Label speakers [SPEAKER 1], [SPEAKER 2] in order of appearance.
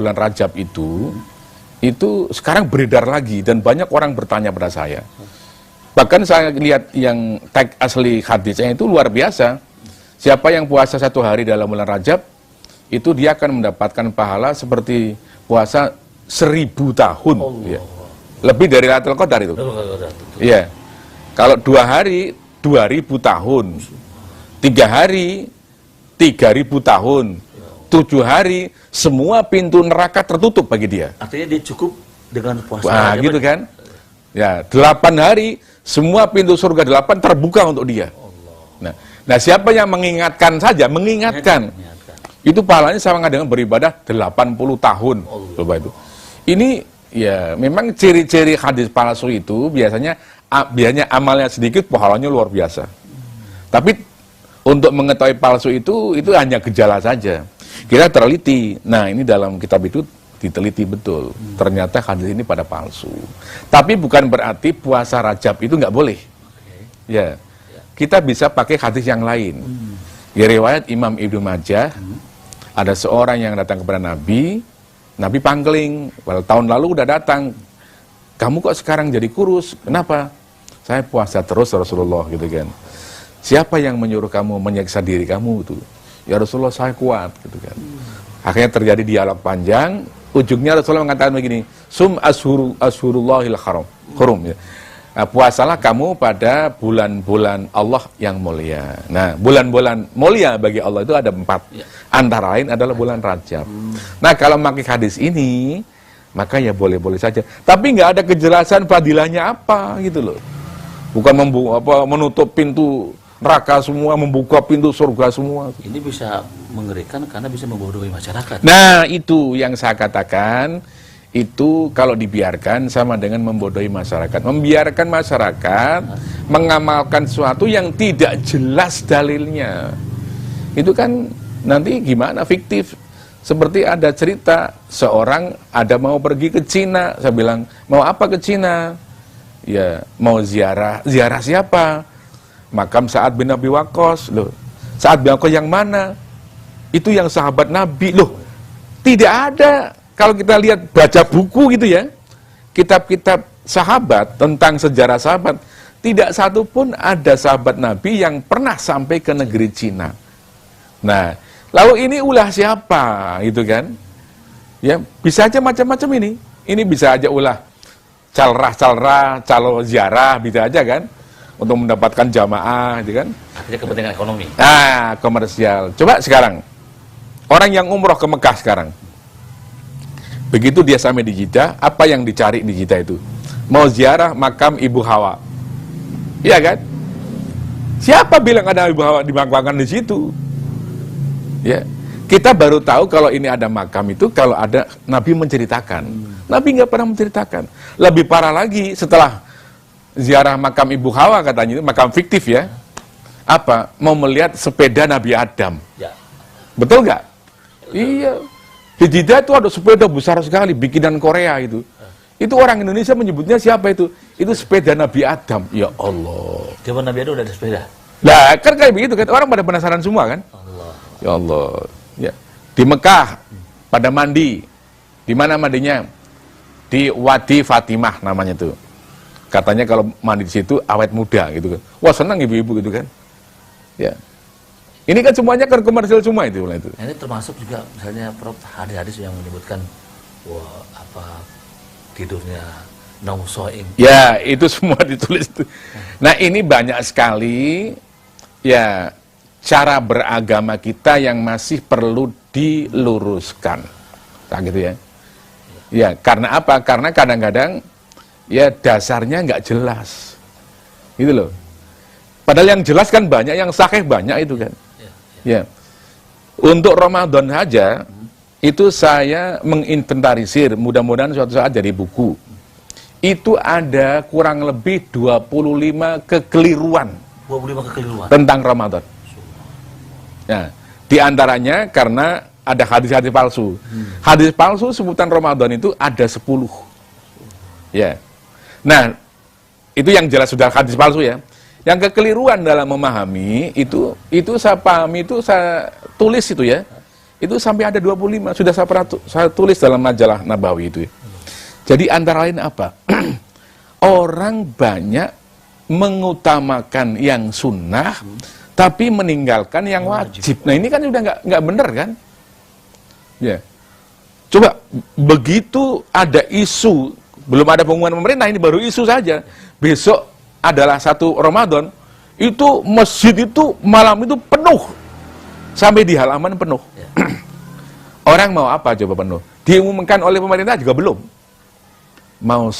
[SPEAKER 1] bulan Rajab itu sekarang beredar lagi dan banyak orang bertanya pada saya. Bahkan saya lihat yang tag asli hadisnya itu luar biasa. Siapa yang puasa 1 hari dalam bulan Rajab, itu dia akan mendapatkan pahala seperti puasa 1000 tahun. Ya. Lebih dari Lailatul Qadar itu. Iya. Kalau 2 hari, 2000 tahun. 3 hari, 3000 tahun. 7 hari, semua pintu neraka tertutup bagi dia.
[SPEAKER 2] Artinya dia cukup dengan puasa.
[SPEAKER 1] Wah, gitu kan? Ya, 8 hari, semua pintu surga 8 terbuka untuk dia. Nah, siapa yang mengingatkan saja, mengingatkan. Itu pahalanya sama dengan beribadah 80 tahun. Coba itu. Ini ya memang ciri-ciri hadis palsu itu biasanya amalnya sedikit, pahalanya luar biasa. Tapi untuk mengetahui palsu itu hanya gejala saja. Kita teliti. Nah, ini dalam kitab itu diteliti betul. Ternyata hadis ini pada palsu. Tapi bukan berarti puasa Rajab itu nggak boleh. Ya, kita bisa pakai hadis yang lain. Di riwayat Imam Ibnu Majah, ada seorang yang datang kepada Nabi pangling, walau tahun lalu udah datang, kamu kok sekarang jadi kurus, kenapa? Saya puasa terus Rasulullah, gitu kan. Siapa yang menyuruh kamu menyiksa diri kamu itu? Ya Rasulullah, saya kuat, gitu kan. Akhirnya terjadi dialog panjang, ujungnya Rasulullah mengatakan begini, sum ashurullahil hurum, ya. Nah, puasalah kamu pada bulan-bulan Allah yang mulia. Nah, bulan-bulan mulia bagi Allah itu ada 4. Antara lain adalah bulan Rajab. Nah, kalau memakai hadis ini, maka ya boleh-boleh saja. Tapi nggak ada kejelasan fadilahnya apa gitu loh. Bukan menutup pintu neraka semua, membuka pintu surga semua.
[SPEAKER 2] Ini bisa mengerikan karena bisa membodohi masyarakat.
[SPEAKER 1] Nah, itu yang saya katakan. Itu kalau dibiarkan sama dengan membodohi masyarakat. Membiarkan masyarakat mengamalkan sesuatu yang tidak jelas dalilnya. Itu kan nanti gimana, fiktif. Seperti ada cerita seorang ada mau pergi ke Cina. Saya bilang, mau apa ke Cina? Ya, mau ziarah. Ziarah siapa? Makam Sa'ad bin Abi Waqqas. Loh, Sa'ad bin Waqqas yang mana? Itu yang sahabat Nabi. Loh, tidak ada. Kalau kita lihat, baca buku gitu ya, kitab-kitab sahabat, tentang sejarah sahabat, tidak satu pun ada sahabat Nabi yang pernah sampai ke negeri Cina. Nah, lalu ini ulah siapa, gitu kan? Ya, bisa aja macam-macam ini. Ini bisa aja ulah calrah-calrah, calo ziarah, bisa aja kan? Untuk mendapatkan jamaah, gitu kan?
[SPEAKER 2] Artinya kepentingan ekonomi.
[SPEAKER 1] Nah, komersial. Coba sekarang, orang yang umroh ke Mekah sekarang, begitu dia sampai di Jeddah, apa yang dicari di Jeddah itu? Mau ziarah makam Ibu Hawa. Iya kan? Siapa bilang ada Ibu Hawa dimakamkan di situ? Ya. Kita baru tahu kalau ini ada makam itu kalau ada Nabi menceritakan. Nabi nggak pernah menceritakan. Lebih parah lagi, setelah ziarah makam Ibu Hawa katanya itu makam fiktif ya. Apa? Mau melihat sepeda Nabi Adam.
[SPEAKER 2] Ya.
[SPEAKER 1] Betul nggak? Iya. Di Jeddah itu ada sepeda besar sekali, bikinan Korea itu. Itu orang Indonesia menyebutnya siapa itu? Itu sepeda Nabi Adam. Ya Allah.
[SPEAKER 2] Zaman Nabi Adam udah ada sepeda.
[SPEAKER 1] Lah, kan kayak begitu kan. Orang pada penasaran semua kan?
[SPEAKER 2] Allah.
[SPEAKER 1] Ya Allah. Ya. Di Mekah, pada mandi. Di mana mandinya? Di Wadi Fatimah namanya tuh. Katanya kalau mandi di situ awet muda gitu kan. Wah, senang ibu-ibu gitu kan. Ya. Ini kan semuanya kan komersial semua itu.
[SPEAKER 2] Nah, ini termasuk juga misalnya hadis-hadis yang menyebutkan wah apa tidurnya nausoim.
[SPEAKER 1] Ya, itu semua ditulis. Nah, ini banyak sekali ya cara beragama kita yang masih perlu diluruskan. Nah, gitu ya. Ya, karena apa? Karena kadang-kadang ya dasarnya nggak jelas. Gitu loh. Padahal yang jelas kan banyak, yang sahih banyak itu kan. Ya, untuk Ramadan saja itu saya menginventarisir, mudah-mudahan suatu saat jadi buku. Itu ada kurang lebih 25 kekeliruan.
[SPEAKER 2] 25 kekeliruan
[SPEAKER 1] tentang Ramadan. Nah, diantaranya karena ada hadis-hadis palsu. Hadis palsu sebutan Ramadan itu ada 10. Ya. Nah, itu yang jelas sudah hadis palsu ya. Yang kekeliruan dalam memahami itu saya pahami, itu saya tulis itu ya. Itu sampai ada 25, sudah saya tulis dalam majalah Nabawi itu. Jadi antara lain apa? Orang banyak mengutamakan yang sunnah, tapi meninggalkan yang wajib. Nah ini kan udah nggak bener kan? Ya. Coba begitu ada isu, belum ada pengumuman pemerintah, ini baru isu saja. Besok adalah 1 Ramadan, itu masjid itu malam itu penuh. Sampai di halaman penuh. Orang mau apa coba penuh? Diumumkan oleh pemerintah juga belum. Mau